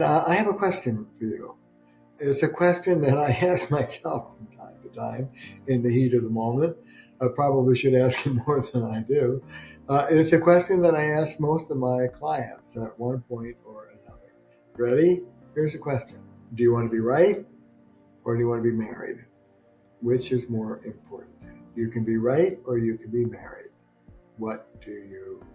I have a question for you. It's a question that I ask myself from time to time in the heat of the moment. I probably should ask it more than I do. It's a question that I ask most of my clients at one point or another. Ready? Here's the question. Do you want to be right or do you want to be married? Which is more important? You can be right or you can be married. What do you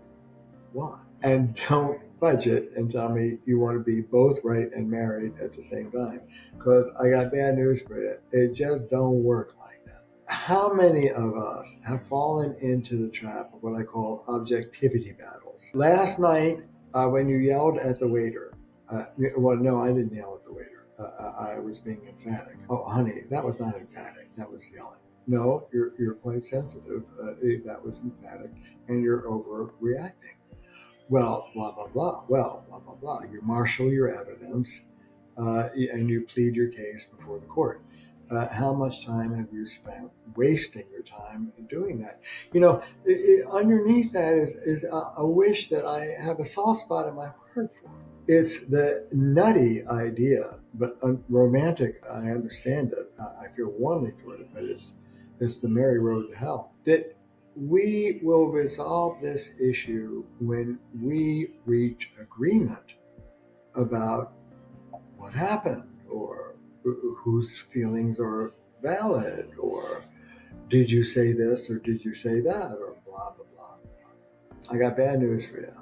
want? And don't budget and tell me you want to be both right and married at the same time. Because I got bad news for you. It just don't work like that. How many of us have fallen into the trap of what I call objectivity battles? Last night, when you yelled at the waiter, well, no, I didn't yell at the waiter. I was being emphatic. Oh, honey, that was not emphatic. That was yelling. No, you're quite sensitive. That was emphatic, and you're overreacting. Well, blah, blah, blah. Well, blah, blah, blah. You marshal your evidence and you plead your case before the court. How much time have you spent wasting your time in doing that? Underneath that is a wish that I have a soft spot in my heart for. It's the nutty idea, but romantic. I understand it. I feel warmly toward it, but it's the merry road to hell. That we will resolve this issue when we reach agreement about what happened or whose feelings are valid or did you say this or did you say that or blah, blah, blah, blah. I got bad news for you.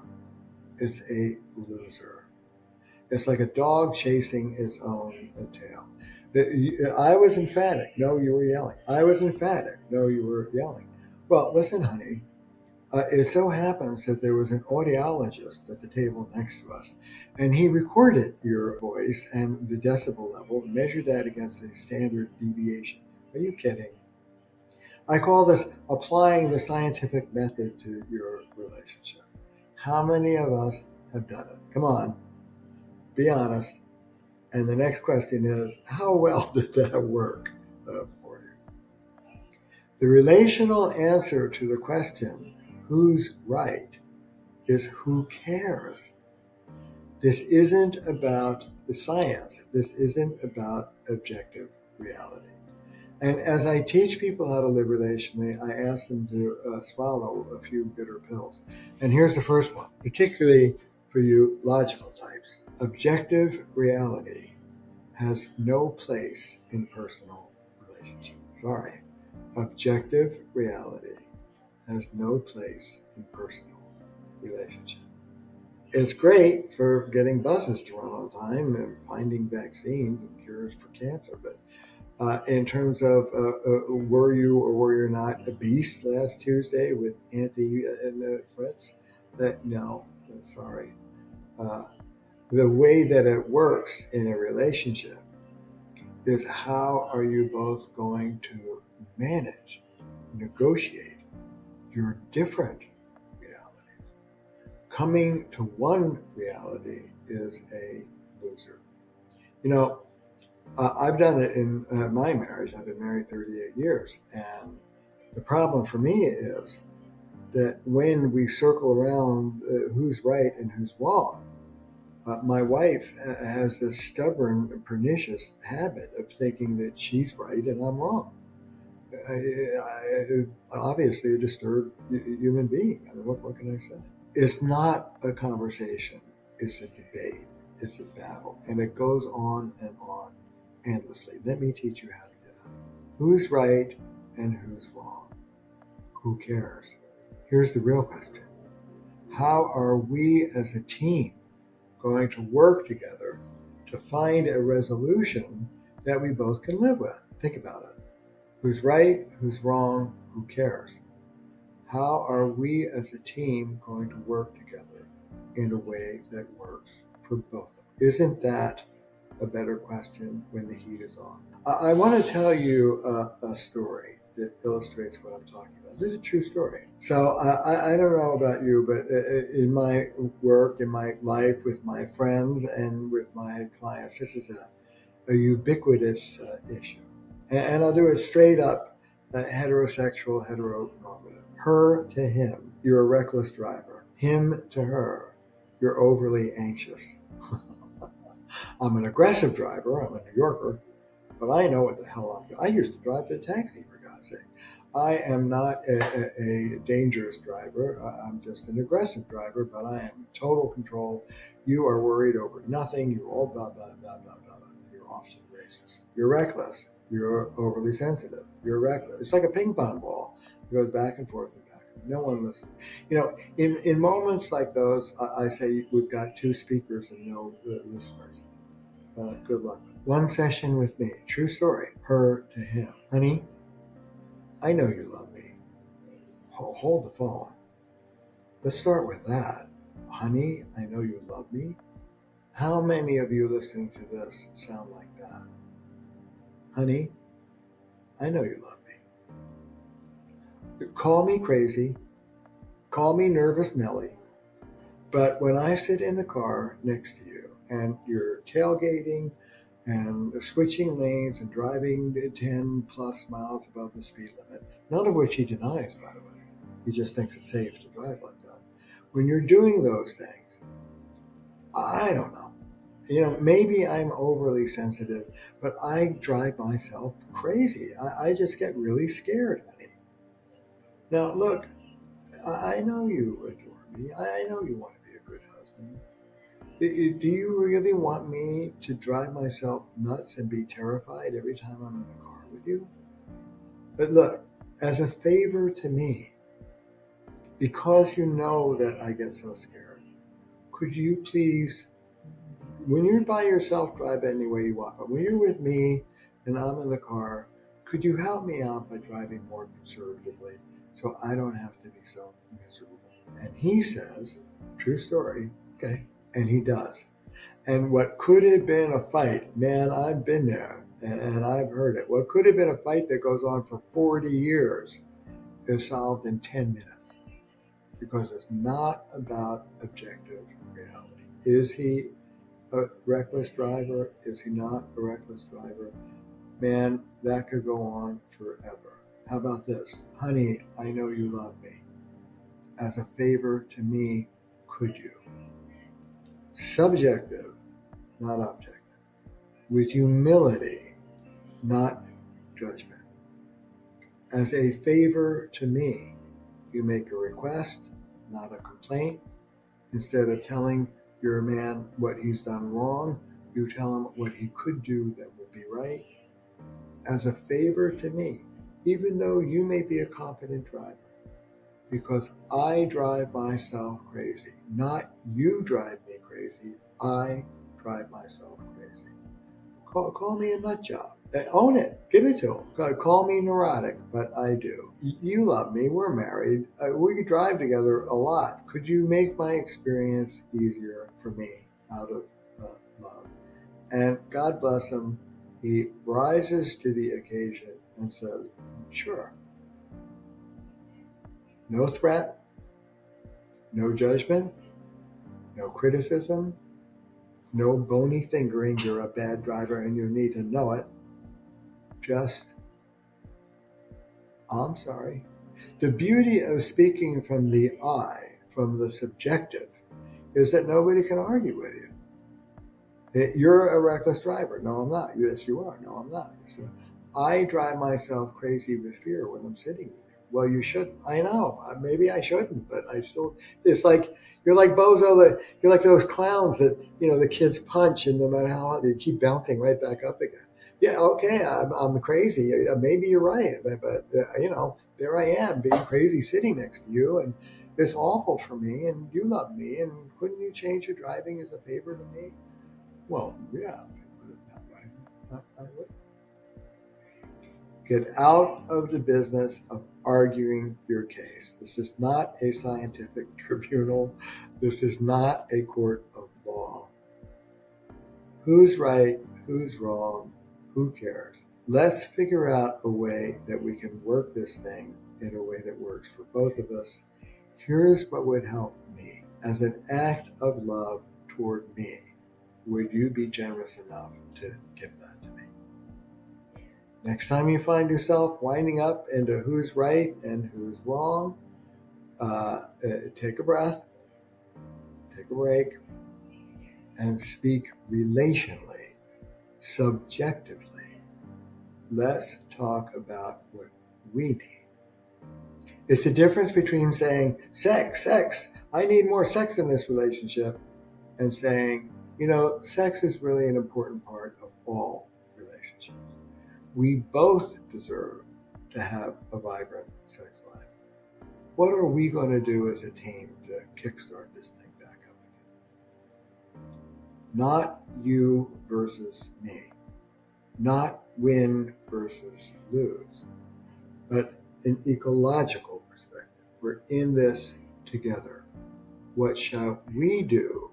It's a loser. It's like a dog chasing its own tail. I was emphatic. No, you were yelling. I was emphatic. No, you were yelling. Well, listen, honey, it so happens that there was an audiologist at the table next to us, and he recorded your voice and the decibel level, measured that against the standard deviation. Are you kidding? I call this applying the scientific method to your relationship. How many of us have done it? Come on, be honest. And the next question is, how well did that work for you? The relational answer to the question, who's right, is who cares? This isn't about the science. This isn't about objective reality. And as I teach people how to live relationally, I ask them to swallow a few bitter pills. And here's the first one, particularly for you logical types. Objective reality has no place in personal relationships. Sorry. Objective reality has no place in personal relationship. It's great for getting buses to run on time and finding vaccines and cures for cancer, but in terms of were you or were you not a beast last Tuesday with Auntie Fritz? No, sorry. Uh, the way that it works in a relationship is how are you both going to manage, negotiate your different realities. Coming to one reality is a loser. I've done it in my marriage. I've been married 38 years. And the problem for me is that when we circle around who's right and who's wrong, my wife has this stubborn, pernicious habit of thinking that she's right and I'm wrong. Obviously, a disturbed human being. I mean, what can I say? It's not a conversation. It's a debate. It's a battle. And it goes on and on endlessly. Let me teach you how to get out. Who's right and who's wrong? Who cares? Here's the real question. How are we as a team going to work together to find a resolution that we both can live with? Think about it. Who's right? Who's wrong? Who cares? How are we as a team going to work together in a way that works for both of us? Isn't that a better question when the heat is on? I want to tell you a story that illustrates what I'm talking about. This is a true story. So I don't know about you, but in my work, in my life, with my friends and with my clients, this is a ubiquitous issue. And I'll do it straight up, heterosexual, heteronormative. Her to him, you're a reckless driver. Him to her, you're overly anxious. I'm an aggressive driver. I'm a New Yorker, but I know what the hell I'm doing. I used to drive a taxi, for God's sake. I am not a dangerous driver. I'm just an aggressive driver, but I am in total control. You are worried over nothing. You all blah, blah, blah, blah, blah, blah. You're off to the races. You're reckless. You're overly sensitive. You're reckless. It's like a ping pong ball. It goes back and forth and back. No one listens. In moments like those, I say we've got two speakers and no listeners. Good luck. One session with me. True story. Her to him. Honey, I know you love me. Hold the phone. Let's start with that. Honey, I know you love me. How many of you listening to this sound like that? Honey, I know you love me. Call me crazy. Call me nervous Nelly. But when I sit in the car next to you and you're tailgating and switching lanes and driving 10 plus miles above the speed limit, none of which he denies, by the way. He just thinks it's safe to drive like that. When you're doing those things, I don't know. Maybe I'm overly sensitive, but I drive myself crazy. I just get really scared, honey. Now, look, I know you adore me. I know you want to be a good husband. Do you really want me to drive myself nuts and be terrified every time I'm in the car with you? But look, as a favor to me, because you know that I get so scared, could you please, when you're by yourself, drive any way you want, but when you're with me and I'm in the car, could you help me out by driving more conservatively so I don't have to be so miserable? And he says, true story, okay. And he does. And what could have been a fight, man, I've been there and I've heard it. What could have been a fight that goes on for 40 years is solved in 10 minutes because it's not about objective reality. Is he a reckless driver? Is he not a reckless driver? Man, that could go on forever. How about this? Honey, I know you love me. As a favor to me, could you? Subjective, not objective. With humility, not judgment. As a favor to me, you make a request, not a complaint. Instead of telling your man what he's done wrong, you tell him what he could do that would be right. As a favor to me, even though you may be a competent driver, because I drive myself crazy. Not you drive me crazy, I drive myself crazy. Call me a nut job. Own it. Give it to him. Call me neurotic, but I do. You love me. We're married. We could drive together a lot. Could you make my experience easier for me out of love? And God bless him. He rises to the occasion and says, sure. No threat, no judgment, no criticism, no bony fingering. You're a bad driver and you need to know it. Just, I'm sorry. The beauty of speaking from the I, from the subjective, is that nobody can argue with you. You're a reckless driver. No, I'm not. Yes, you are. No, I'm not. Yes, you are. I drive myself crazy with fear when I'm sitting with you. Well, you shouldn't. I know. Maybe I shouldn't, but I still. It's like you're like Bozo. You're like those clowns that the kids punch, and no matter how hard they keep bouncing right back up again. Yeah, okay, I'm crazy. Maybe you're right, but there I am being crazy, sitting next to you, and it's awful for me. And you love me, and couldn't you change your driving as a favor to me? Well, yeah, if you put it that way, I would. Get out of the business of arguing your case. This is not a scientific tribunal. This is not a court of law. Who's right? Who's wrong? Who cares? Let's figure out a way that we can work this thing in a way that works for both of us. Here's what would help me. As an act of love toward me, would you be generous enough to give that to me? Next time you find yourself winding up into who's right and who's wrong, take a breath, take a break, and speak relationally, subjectively. Let's talk about what we need. It's the difference between saying, sex, I need more sex in this relationship, and saying, sex is really an important part of all relationships. We both deserve to have a vibrant sex life. What are we going to do as a team to kickstart this thing back up again? Not you versus me. Not win versus lose, but an ecological perspective. We're in this together. What shall we do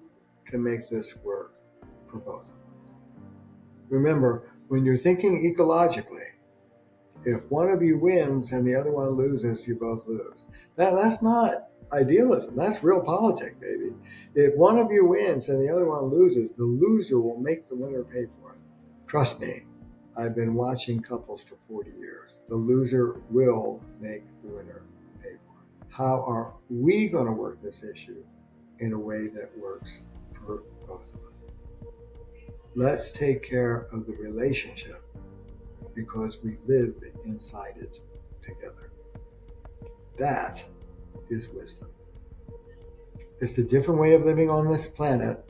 to make this work for both of us? Remember, when you're thinking ecologically, if one of you wins and the other one loses, you both lose. Now, that's not idealism. That's realpolitik, baby. If one of you wins and the other one loses, the loser will make the winner pay for it. Trust me, I've been watching couples for 40 years. The loser will make the winner pay for it. How are we going to work this issue in a way that works for both of us? Let's take care of the relationship because we live inside it together. That is wisdom. It's a different way of living on this planet,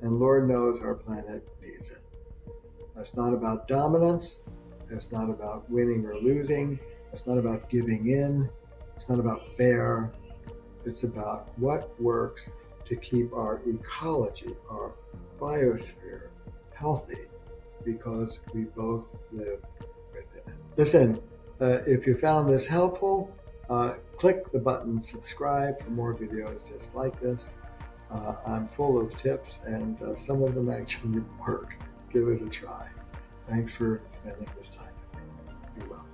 and Lord knows our planet needs it. It's not about dominance. It's not about winning or losing. It's not about giving in. It's not about fair. It's about what works to keep our ecology, our biosphere, healthy, because we both live within it. Listen, if you found this helpful, click the button subscribe for more videos just like this. I'm full of tips, and some of them actually work. Give it a try. Thanks for spending this time with me. Be well.